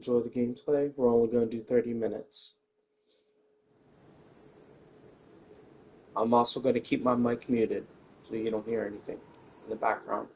enjoy the gameplay. We're only going to do 30 minutes. I'm also going to keep my mic muted so you don't hear anything in the background.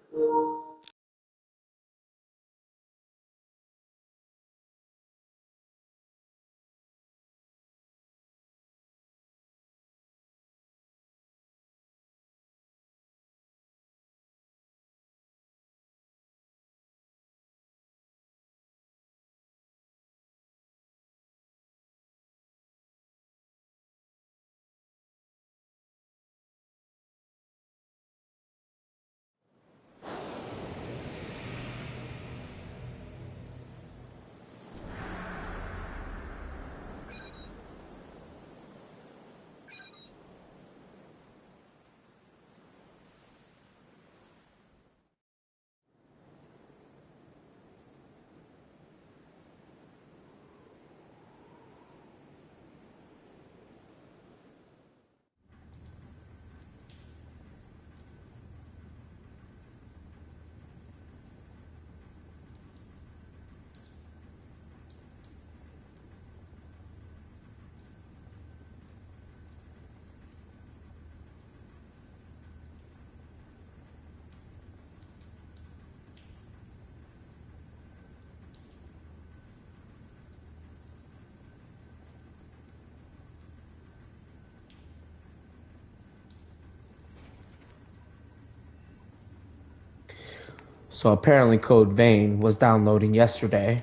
So apparently Code Vein was downloading yesterday,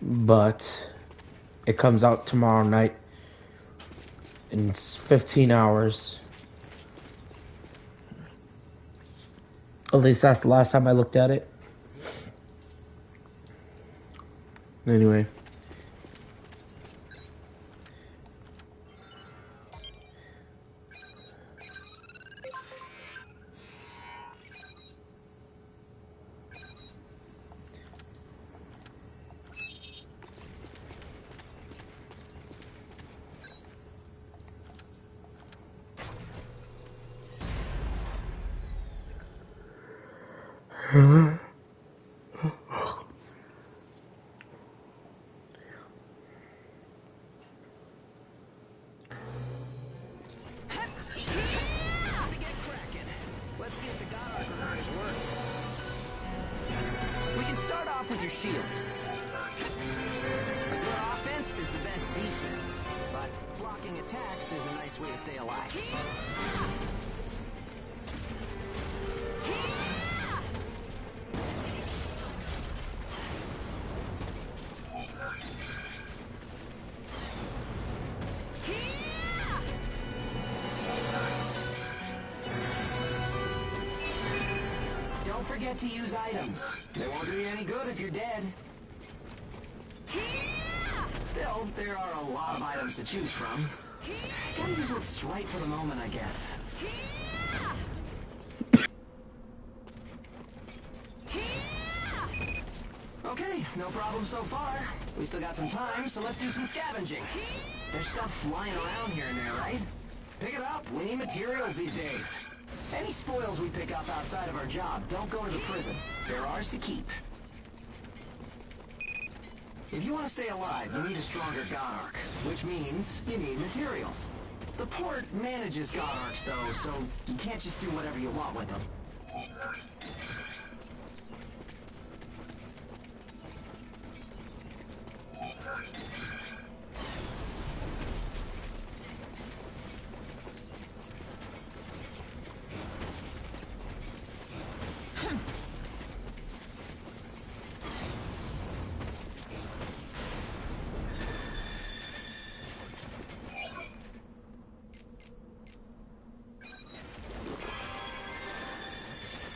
but it comes out tomorrow night in 15 hours. At least that's the last time I looked at it. Anyway. Don't forget to use items. They won't do you any good if you're dead. Still, there are a lot of items to choose from. Gotta use what's right for the moment, I guess. Okay, no problem so far. We still got some time, so let's do some scavenging. There's stuff flying around here and there, right? Pick it up. We need materials these days. Any spoils we pick up outside of our job don't go to the prison. They're ours to keep. If you want to stay alive, you need a stronger God Arc, which means you need materials. The port manages God Arcs, though, so you can't just do whatever you want with them.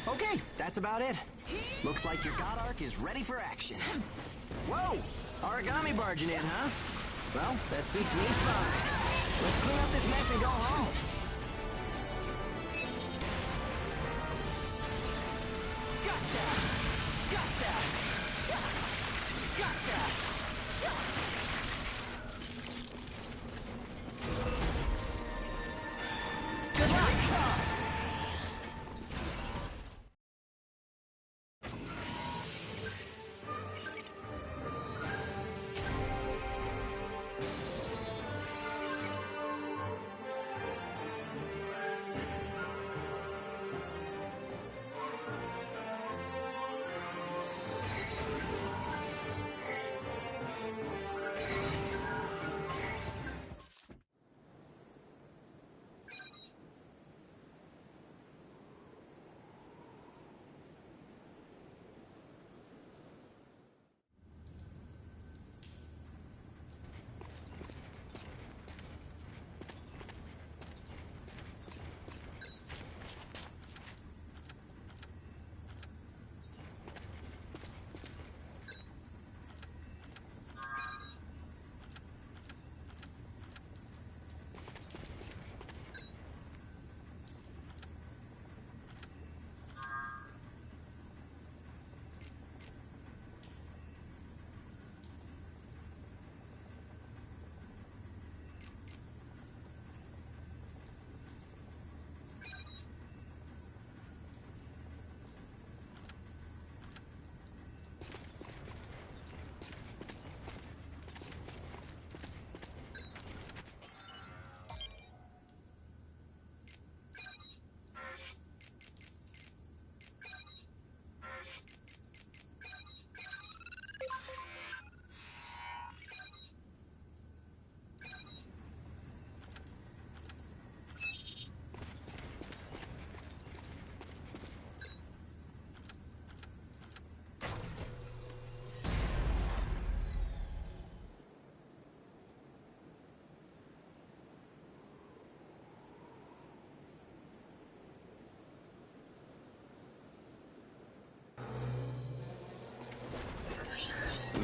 Okay, that's about it. Looks like your God Arc is ready for action. Whoa! Origami barging in, huh? Well, that suits me fine. Let's clean up this mess and go home. Gotcha! Gotcha! Gotcha! Good luck, boss!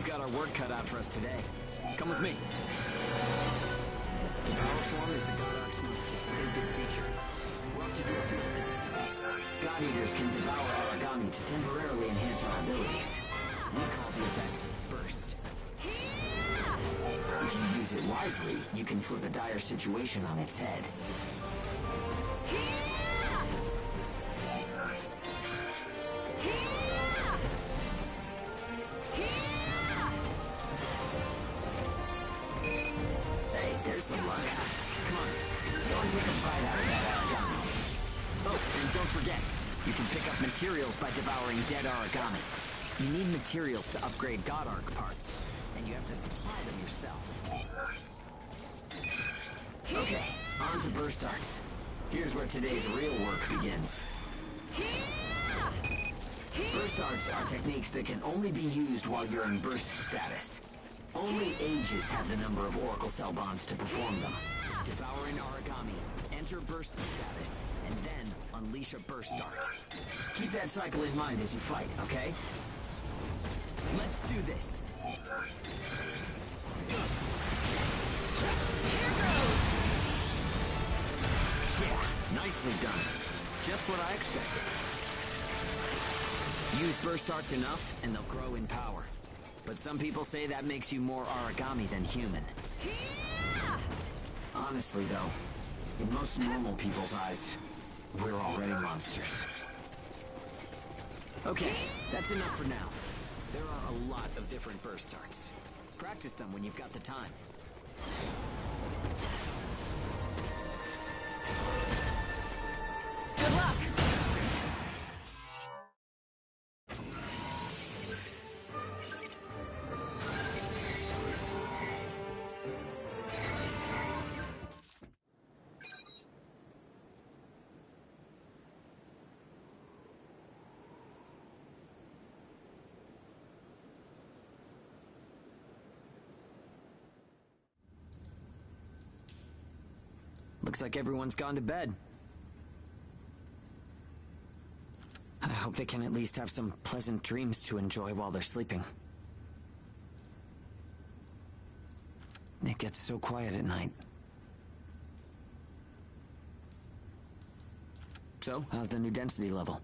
got our work cut out for us today. Come with me. Devour form is the God Ark's most distinctive feature. We'll have to do a field test. God Eaters can devour origami to temporarily enhance our abilities. We call the effect Burst. If you use it wisely, you can flip a dire situation on its head. Hey, there's some luck. Come on, go and take a bite out of that origami. Oh, and don't forget, you can pick up materials by devouring dead origami. You need materials to upgrade God Ark parts, and you have to supply them yourself. Okay, on to burst arts. Here's where today's real work begins. Burst arts are techniques that can only be used while you're in burst status. Only Ages have the number of Oracle Cell bonds to perform them. Devour an origami, enter burst status, and then unleash a burst art. Keep that cycle in mind as you fight, okay? Let's do this. Yeah, nicely done. Just what I expected. Use burst arts enough, and they'll grow in power. But some people say that makes you more origami than human. Honestly, though, in most normal people's eyes, we're already monsters. Okay, that's enough for now. There are a lot of different burst arts. Practice them when you've got the time. Good luck! Looks like everyone's gone to bed. I hope they can at least have some pleasant dreams to enjoy while they're sleeping. It gets so quiet at night. So, how's the new density level?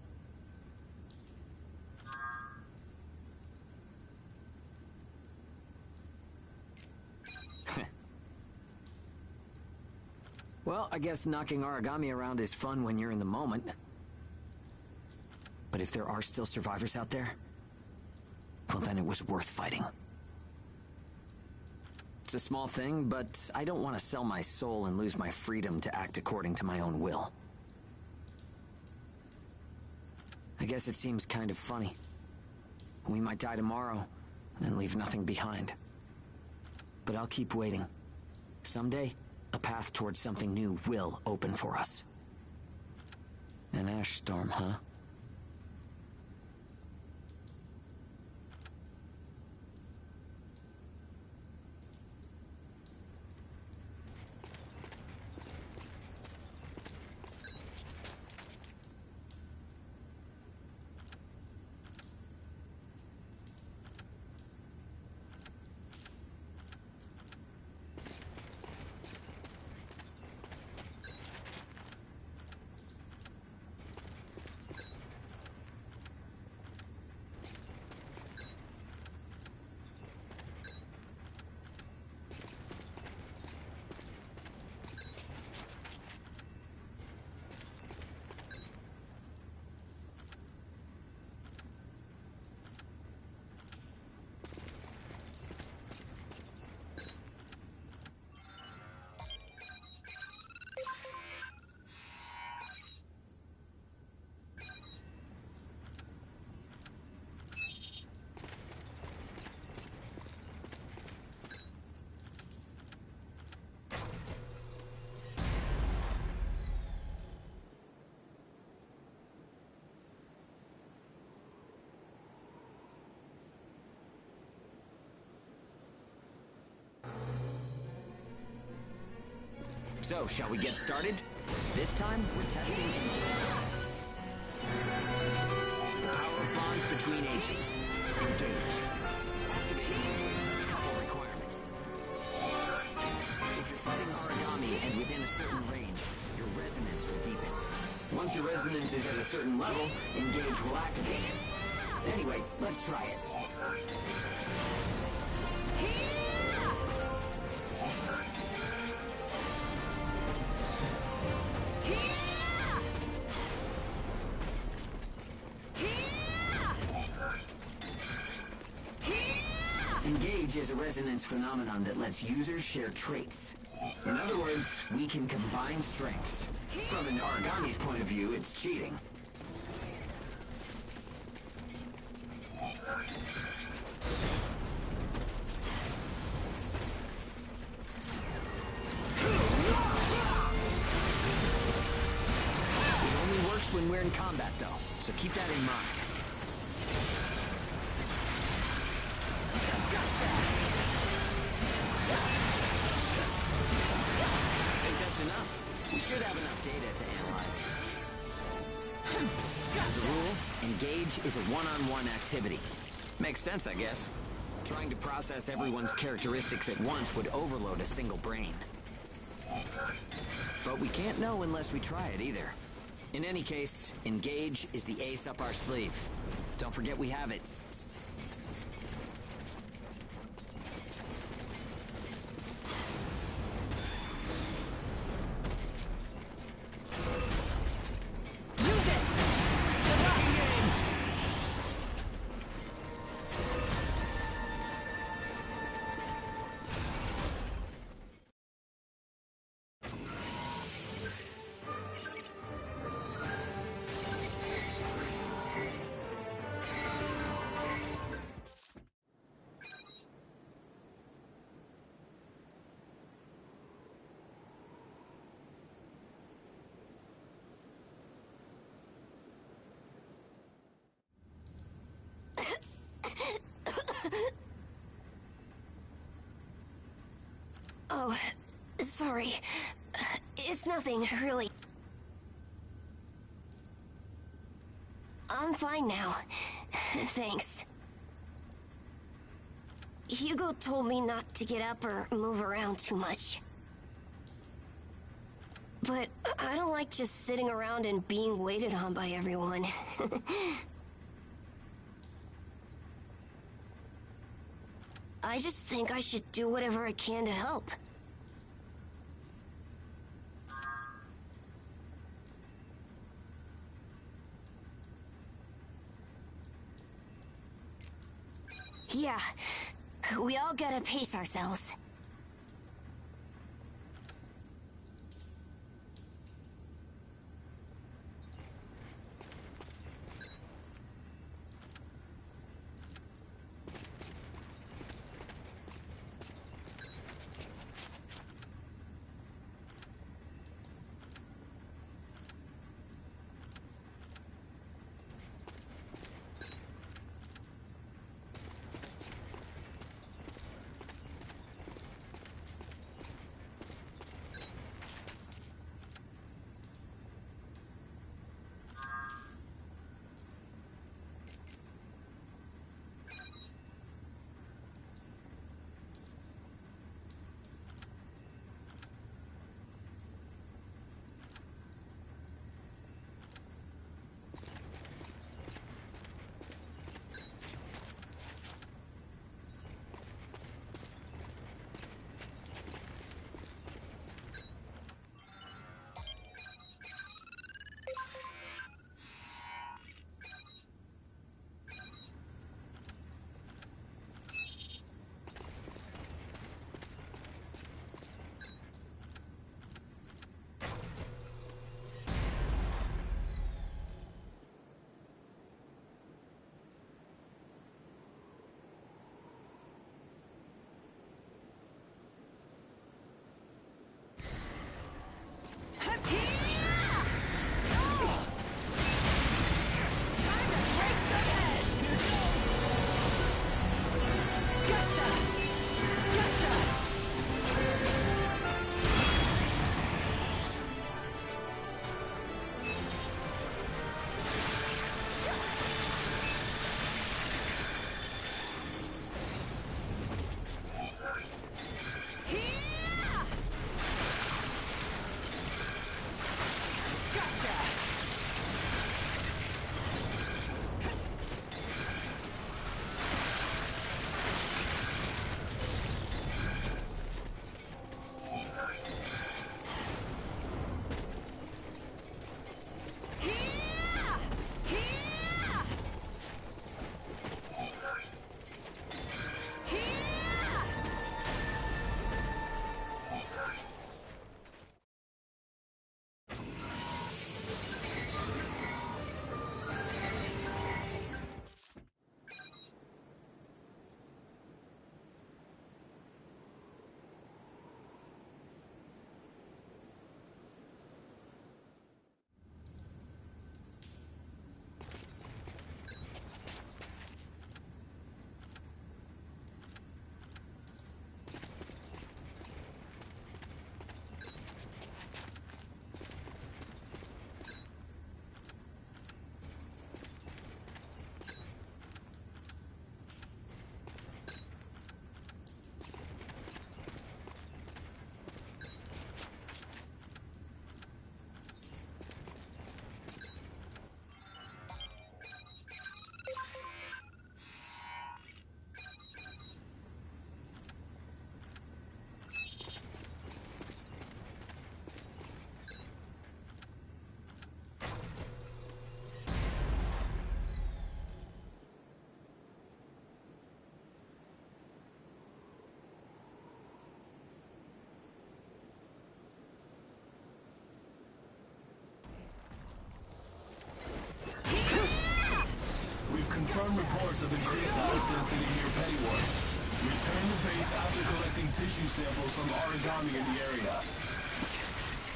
Well, I guess knocking origami around is fun when you're in the moment. But if there are still survivors out there, well, then it was worth fighting. It's a small thing, but I don't want to sell my soul and lose my freedom to act according to my own will. I guess it seems kind of funny. We might die tomorrow and leave nothing behind. But I'll keep waiting. Someday, a path towards something new will open for us. An ash storm, huh? So, shall we get started? This time, we're testing engage effects. The power of bonds between ages. Engage. Activating Once your resonance is at a certain level, Engage will activate. Anyway, let's try it. Engage is a resonance phenomenon that lets users share traits. In other words, we can combine strengths. From an Aragami's point of view, it's cheating. It only works when we're in combat, though, so keep that in mind. I think that's enough. We should have enough data to analyze. As a rule, Engage is a one-on-one activity. Makes sense, I guess. Trying to process everyone's characteristics at once would overload a single brain. But we can't know unless we try it either. In any case, Engage is the ace up our sleeve. Don't forget we have it. Oh, sorry. It's nothing, really. I'm fine now. Thanks. Hugo told me not to get up or move around too much. But I don't like just sitting around and being waited on by everyone. I just think I should do whatever I can to help. Yeah, we all gotta pace ourselves. Confirmed reports of increased ice density near Pennyworth. Return to base after collecting tissue samples from origami in the area.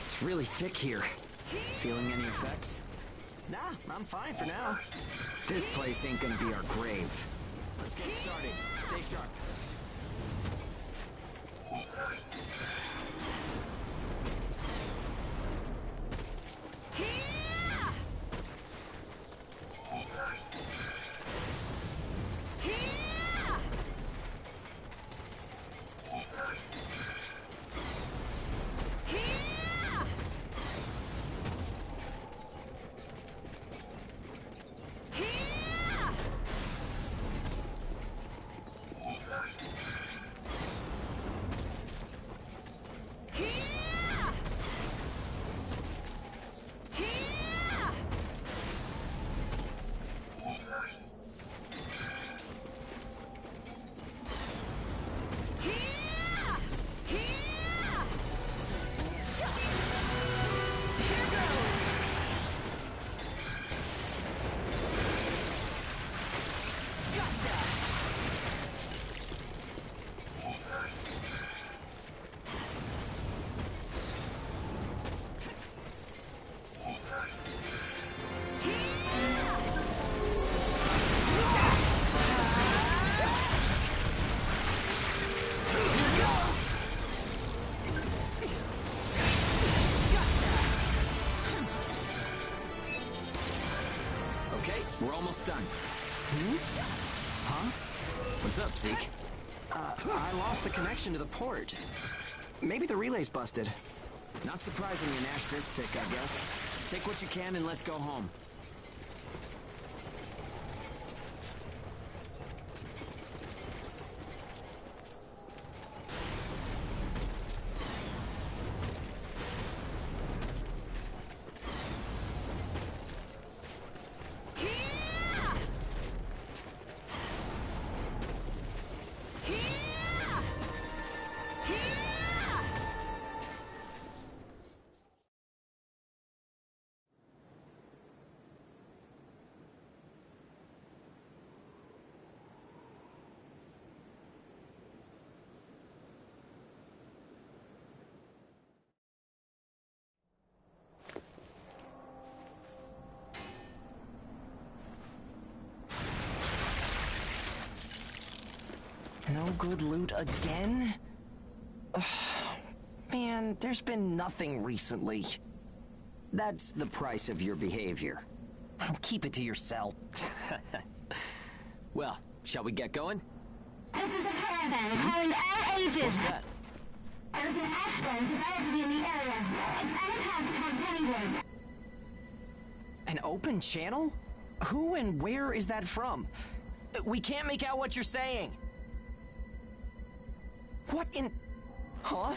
It's really thick here. Feeling any effects? Nah, I'm fine for now. This place ain't gonna be our grave. Let's get started. Stay sharp. We're almost done. Huh? What's up, Zeke? I lost the connection to the port. Maybe the relay's busted. Not surprising an ash this thick, I guess. Take what you can and let's go home. No good loot again? Ugh, man, there's been nothing recently. That's the price of your behavior. Keep it to yourself. Well, shall we get going? This is a caravan calling all ages. What's that? There's an ash storm developing in the area. It's on a path toward Pennyworth. An open channel? Who and where is that from? We can't make out what you're saying. What in... Huh?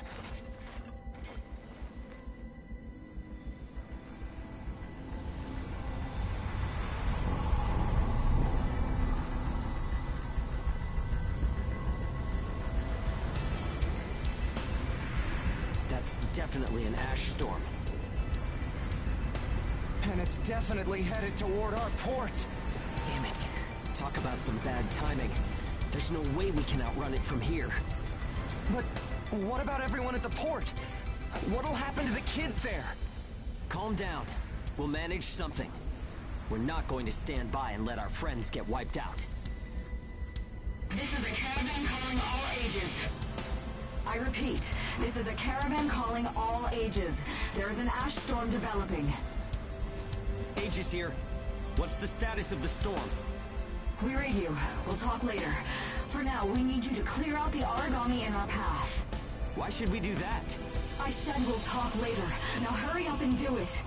That's definitely an ash storm. And it's definitely headed toward our port. Damn it. Talk about some bad timing. There's no way we can outrun it from here. But what about everyone at the port? What'll happen to the kids there? Calm down. We'll manage something. We're not going to stand by and let our friends get wiped out. This is a caravan calling all ages. I repeat, this is a caravan calling all ages. There is an ash storm developing. Aegis here. What's the status of the storm? We read you. We'll talk later. For now, we need you to clear out the origami in our path. Why should we do that? I said we'll talk later. Now hurry up and do it.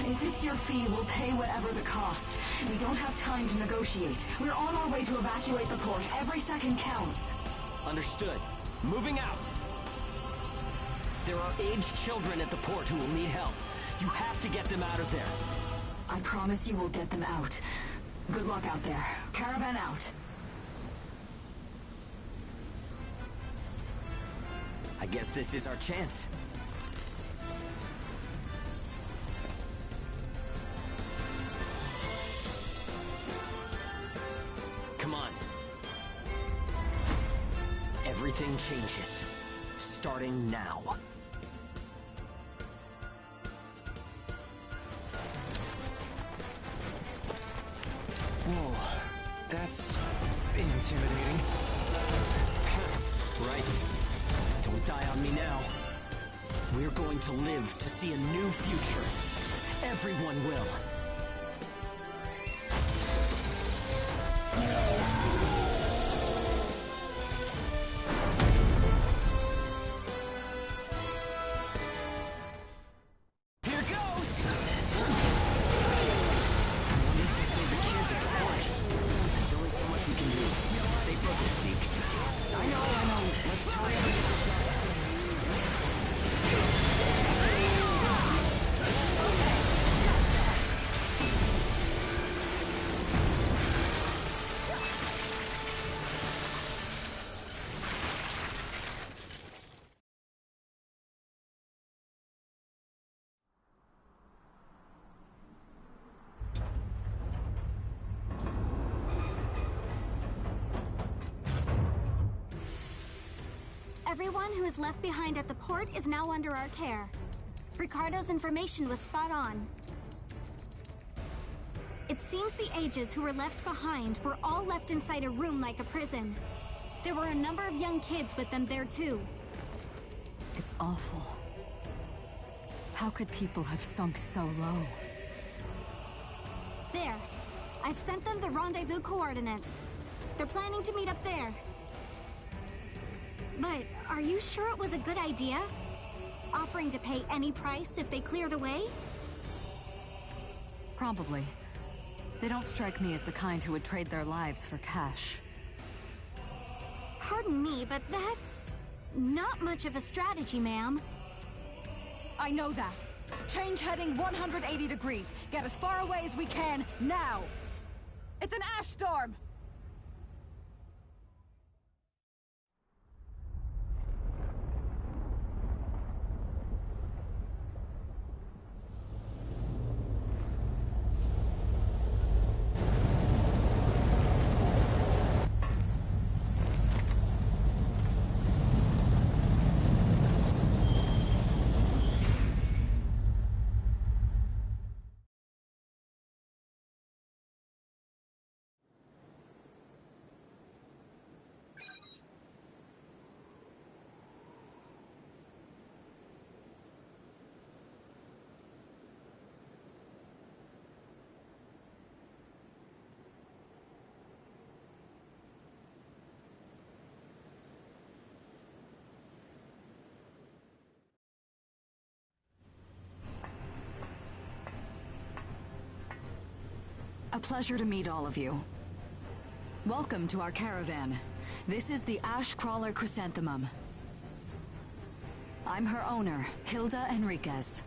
If it's your fee, we'll pay whatever the cost. We don't have time to negotiate. We're on our way to evacuate the port. Every second counts. Understood. Moving out. There are aged children at the port who will need help. You have to get them out of there. I promise you we'll get them out. Good luck out there. Caravan out. I guess this is our chance. everything changes. Starting now. Whoa, that's intimidating. Right. Don't die on me now. We're going to live to see a new future. Everyone will. Here goes! We have to save the kids at the port. There's only so much we can do. Stay focused, Zeke. I know. Let's hurry up and get this done. Everyone who is left behind at the port is now under our care. Ricardo's information was spot on. It seems the Ages who were left behind were all left inside a room like a prison. There were a number of young kids with them there too. It's awful. How could people have sunk so low? There. I've sent them the rendezvous coordinates. They're planning to meet up there. But are you sure it was a good idea? Offering to pay any price if they clear the way? Probably. They don't strike me as the kind who would trade their lives for cash. Pardon me, but that's not much of a strategy, ma'am. I know that. Change heading 180 degrees. Get as far away as we can, now! It's an ash storm! A pleasure to meet all of you. Welcome to our caravan. This is the Ash Crawler Chrysanthemum. I'm her owner, Hilda Enriquez.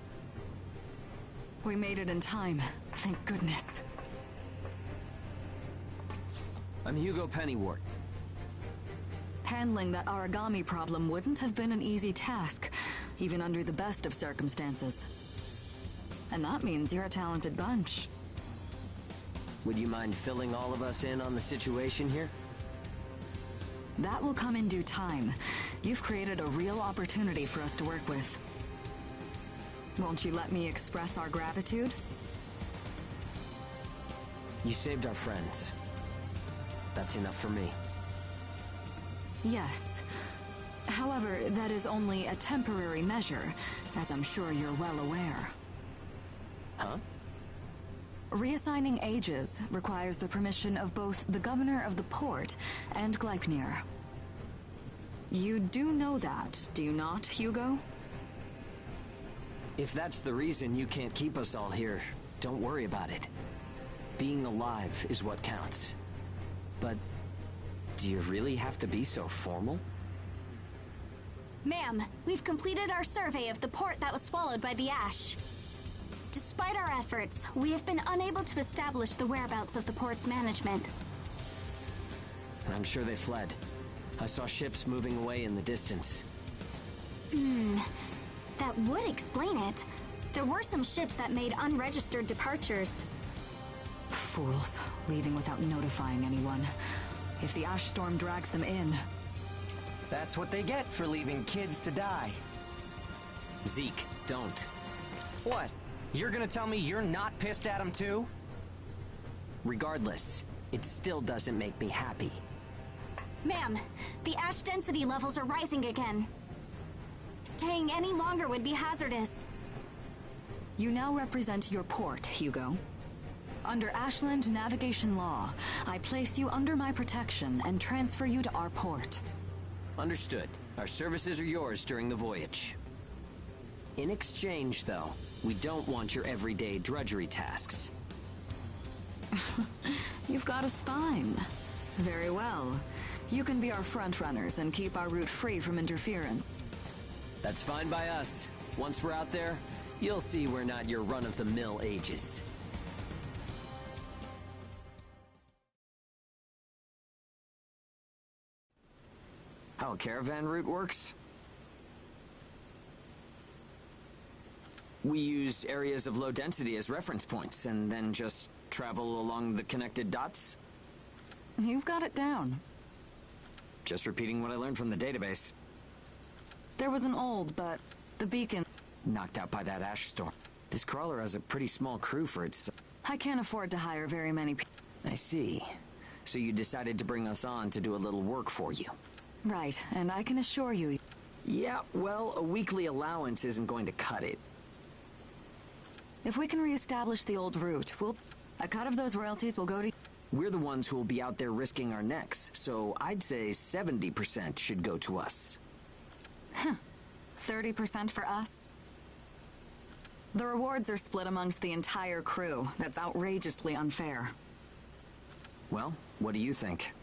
We made it in time, thank goodness. I'm Hugo Pennywort. Handling that origami problem wouldn't have been an easy task, even under the best of circumstances. And that means you're a talented bunch. Would you mind filling all of us in on the situation here? That will come in due time. You've created a real opportunity for us to work with. Won't you let me express our gratitude? You saved our friends. That's enough for me. Yes. However, that is only a temporary measure, as I'm sure you're well aware. Huh? Reassigning Ages requires the permission of both the governor of the port and Gleipnir. You do know that, do you not, Hugo? If that's the reason you can't keep us all here, don't worry about it. Being alive is what counts. But do you really have to be so formal? Ma'am, we've completed our survey of the port that was swallowed by the ash. Despite our efforts, we have been unable to establish the whereabouts of the port's management. I'm sure they fled. I saw ships moving away in the distance. That would explain it. There were some ships that made unregistered departures. Fools, leaving without notifying anyone. If the ash storm drags them in... That's what they get for leaving kids to die. Zeke, don't. What? You're gonna tell me you're not pissed at him too? Regardless, it still doesn't make me happy. Ma'am, the ash density levels are rising again. Staying any longer would be hazardous. You now represent your port, Hugo. Under Ashland navigation law, I place you under my protection and transfer you to our port. Understood. Our services are yours during the voyage. In exchange, though, we don't want your everyday drudgery tasks. You've got a spine. Very well. You can be our front runners and keep our route free from interference. That's fine by us. Once we're out there, you'll see we're not your run-of-the-mill Aegis. How a caravan route works? We use areas of low density as reference points, and then just travel along the connected dots? You've got it down. Just repeating what I learned from the database. There was an old, but the beacon... Knocked out by that ash storm. This crawler has a pretty small crew for its... I can't afford to hire very many people. I see. So you decided to bring us on to do a little work for you. Right, and I can assure you... Yeah, well, a weekly allowance isn't going to cut it. If we can reestablish the old route, a cut of those royalties will go to... We're the ones who will be out there risking our necks, so I'd say 70% should go to us. 30% for us? The rewards are split amongst the entire crew. That's outrageously unfair. Well, what do you think?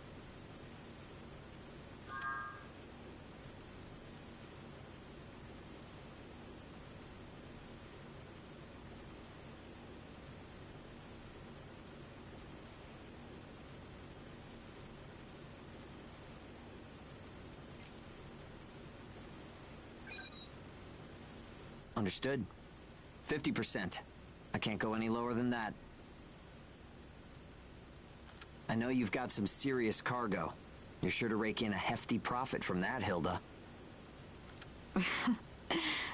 Understood. 50%. I can't go any lower than that. I know you've got some serious cargo. You're sure to rake in a hefty profit from that, Hilda.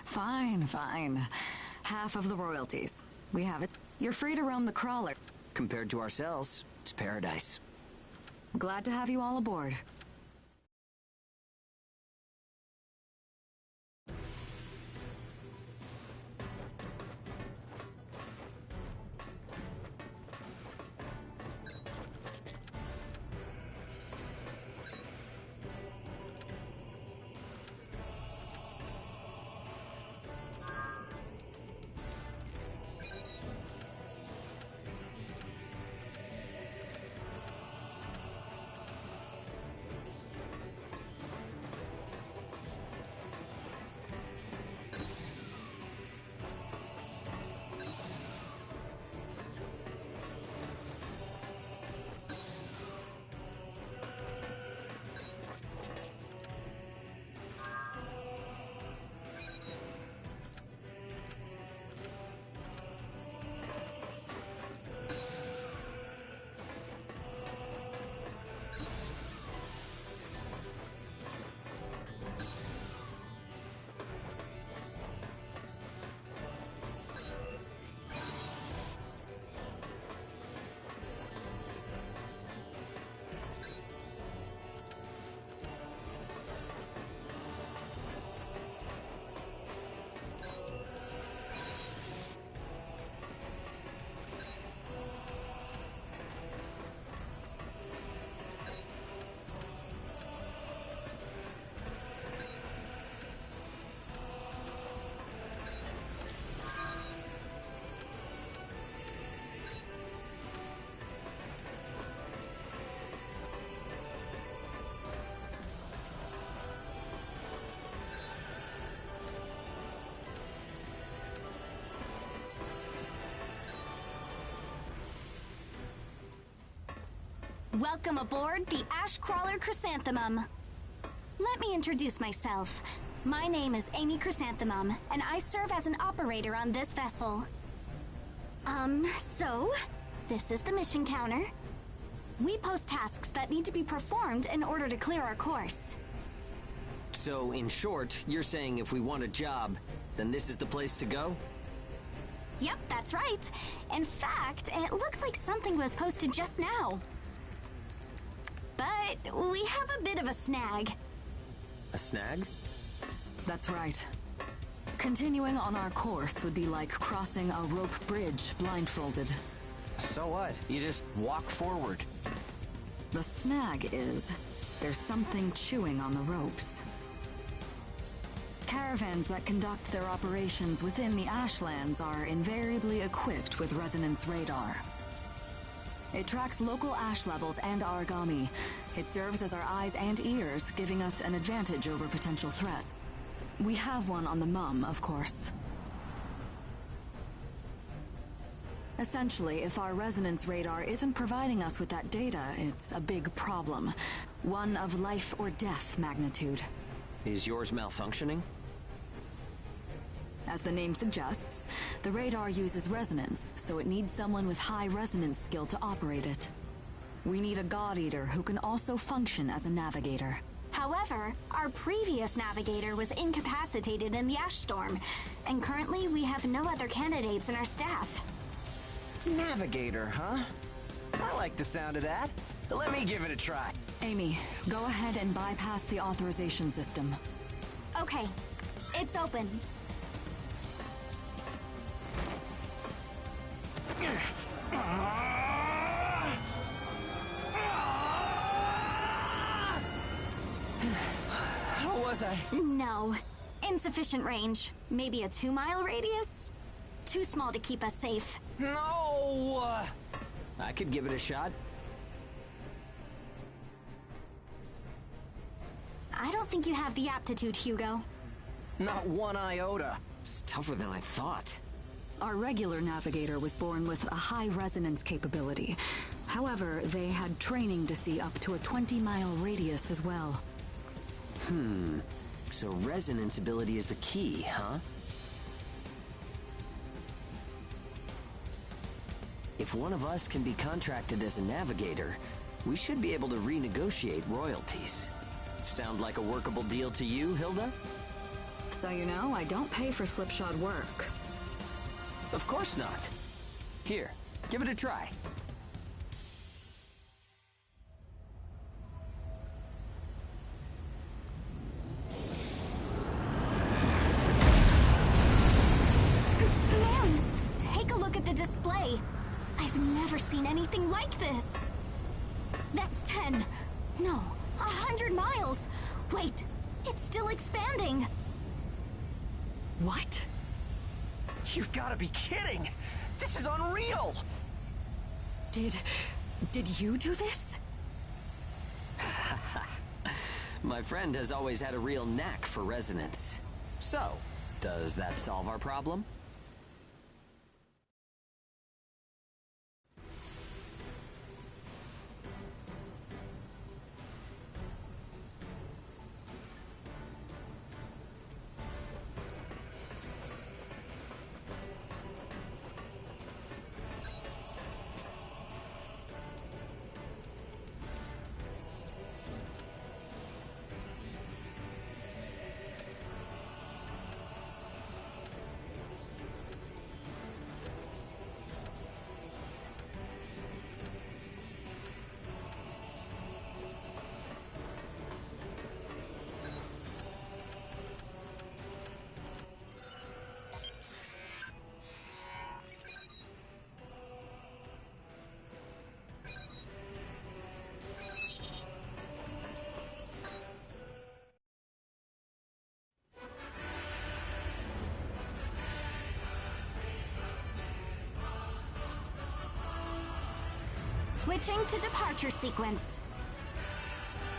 Fine, fine. Half of the royalties. We have it. You're free to roam the crawler. Compared to ourselves, it's paradise. Glad to have you all aboard. Welcome aboard the Ash Crawler Chrysanthemum. Let me introduce myself. My name is Amy Chrysanthemum, and I serve as an operator on this vessel. So, this is the mission counter. We post tasks that need to be performed in order to clear our course. So, in short, you're saying if we want a job, then this is the place to go? Yep, that's right. In fact, it looks like something was posted just now. But we have a bit of a snag. A snag? That's right. Continuing on our course would be like crossing a rope bridge blindfolded. So what? You just walk forward. The snag is, there's something chewing on the ropes. Caravans that conduct their operations within the Ashlands are invariably equipped with resonance radar. It tracks local ash levels and origami. It serves as our eyes and ears, giving us an advantage over potential threats. We have one on the Mum, of course. Essentially, if our resonance radar isn't providing us with that data, it's a big problem. One of life or death magnitude. Is yours malfunctioning? As the name suggests, the radar uses resonance, so it needs someone with high resonance skill to operate it. We need a God Eater who can also function as a navigator. However, our previous navigator was incapacitated in the ash storm, and currently we have no other candidates in our staff. Navigator, huh? I like the sound of that. Let me give it a try. Amy, go ahead and bypass the authorization system. Okay, it's open. How was I? No. Insufficient range. Maybe a 2-mile radius? Too small to keep us safe. No! I could give it a shot. I don't think you have the aptitude, Hugo. Not one iota. It's tougher than I thought. Our regular navigator was born with a high resonance capability. However, they had training to see up to a 20-mile radius as well. So resonance ability is the key, huh? If one of us can be contracted as a navigator, we should be able to renegotiate royalties. Sound like a workable deal to you, Hilda? So you know, I don't pay for slipshod work. Of course not. Here, give it a try. Man, take a look at the display. I've never seen anything like this. That's 10. No, 100 miles. Wait, it's still expanding. What? You've got to be kidding! This is unreal! Did you do this? My friend has always had a real knack for resonance. So, does that solve our problem? Switching to departure sequence.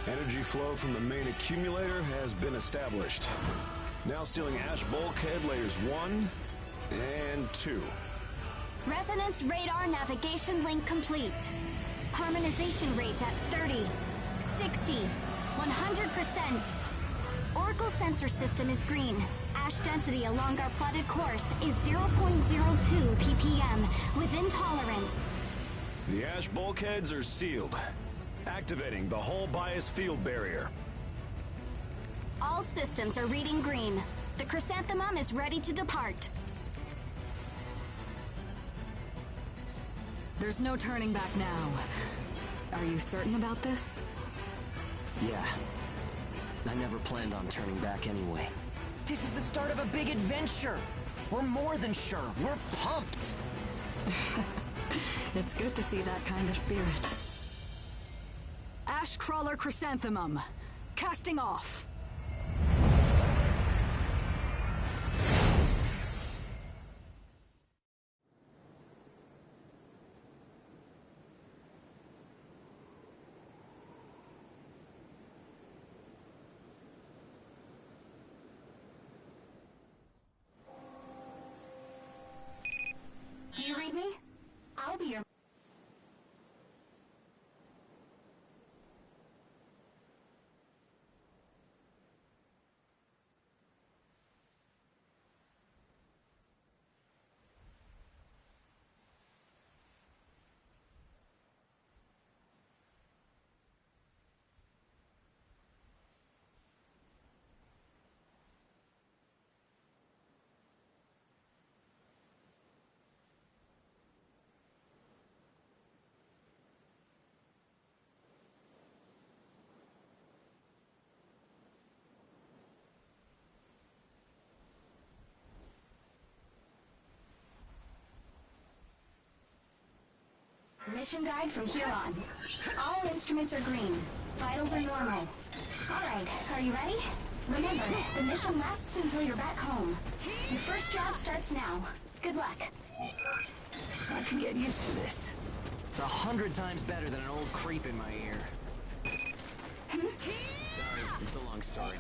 Energy flow from the main accumulator has been established. Now sealing ash bulkhead layers 1 and 2. Resonance radar navigation link complete. Harmonization rate at 30, 60, 100%. Oracle sensor system is green. Ash density along our plotted course is 0.02 ppm, within tolerance. The ash bulkheads are sealed. Activating the hull bias field barrier. All All systems are reading green. The Chrysanthemum is ready to depart. There's no turning back now. Are you certain about this? Yeah. I never planned on turning back anyway. This is the start of a big adventure! We're more than sure. We're pumped! It's good to see that kind of spirit. Ashcrawler Chrysanthemum, casting off. Do you read me? I'll be your... Mission guide from here on. All instruments are green. Vitals are normal. Alright, are you ready? Remember, the mission lasts until you're back home. Your first job starts now. Good luck. I can get used to this. It's 100 times better than an old creep in my ear. Sorry, it's a long story.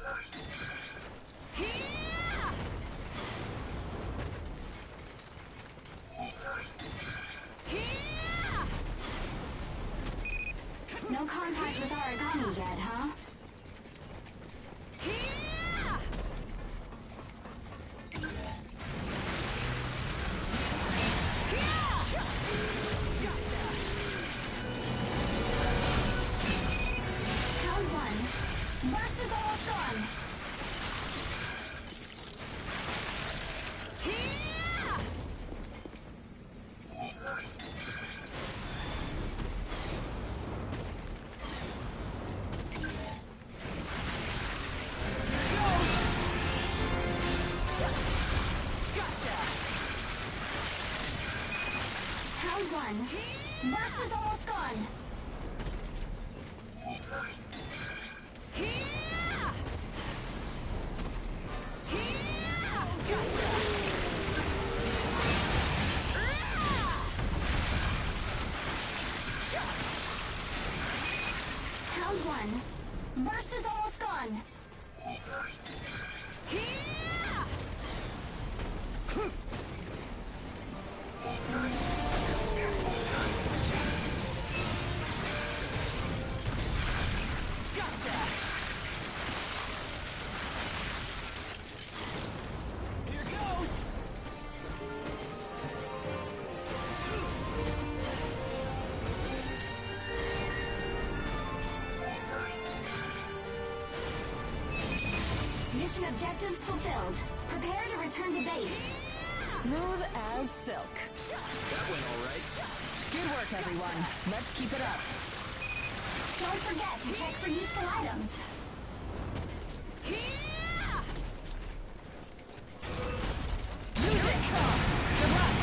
No contact with Aragami yet, huh? Round one. Burst is almost gone. Round one. Burst is almost gone. Round one. Burst is almost gone. Here goes! Mission objectives fulfilled. Prepare to return to base. Smooth as silk. That went all right. Good work, everyone. Let's keep it up. Don't forget to check for useful items. Music! Good luck!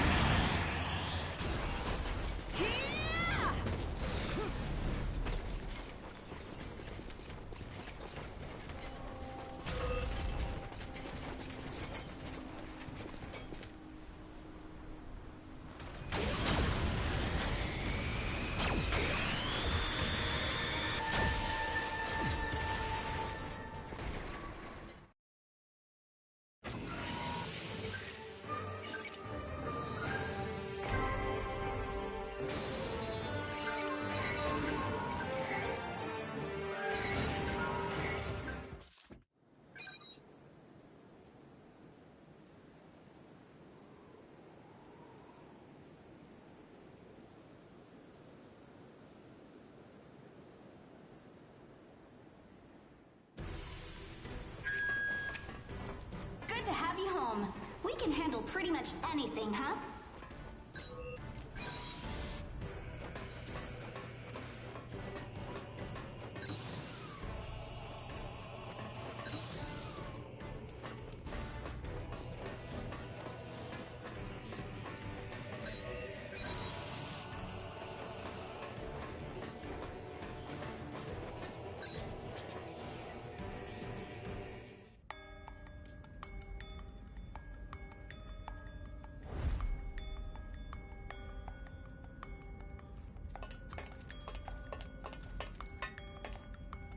we can handle pretty much anything, huh?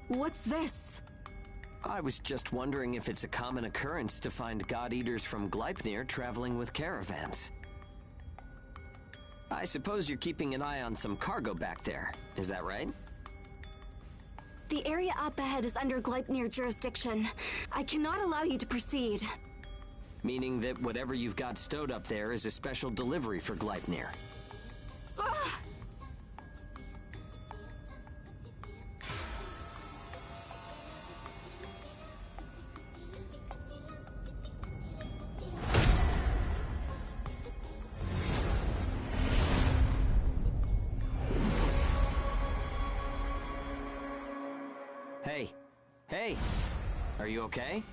What's this? I was just wondering if it's a common occurrence to find God-Eaters from Gleipnir traveling with caravans. I suppose you're keeping an eye on some cargo back there, is that right? The area up ahead is under Gleipnir jurisdiction. I cannot allow you to proceed. Meaning that whatever you've got stowed up there is a special delivery for Gleipnir. Ugh! Hey. Hey! Are you okay?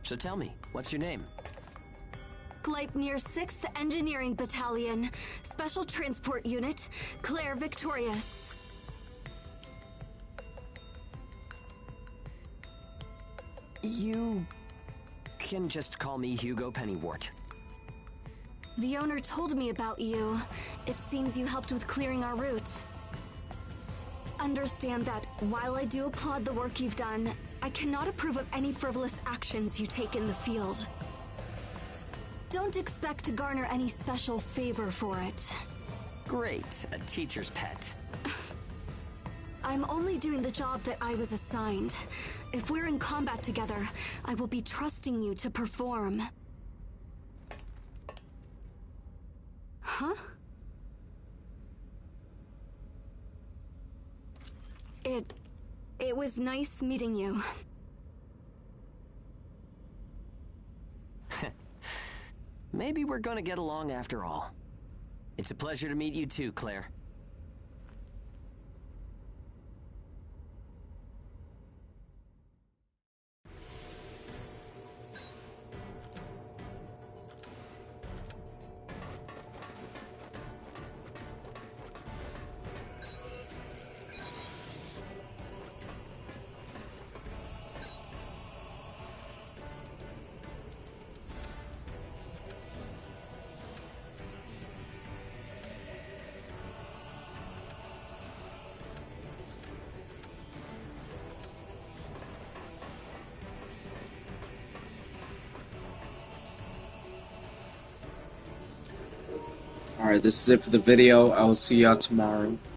So tell me, what's your name? Gleipnir 6th Engineering Battalion, Special Transport Unit, Claire Victorious. You can just call me Hugo Pennywort. The owner told me about you. It seems you helped with clearing our route. Understand that while I do applaud the work you've done, I cannot approve of any frivolous actions you take in the field. Don't expect to garner any special favor for it. Great, a teacher's pet. I'm only doing the job that I was assigned. If we're in combat together, I will be trusting you to perform. Huh? It was nice meeting you. Maybe we're gonna get along after all. It's a pleasure to meet you too, Claire. Alright, this is it for the video. I will see y'all tomorrow.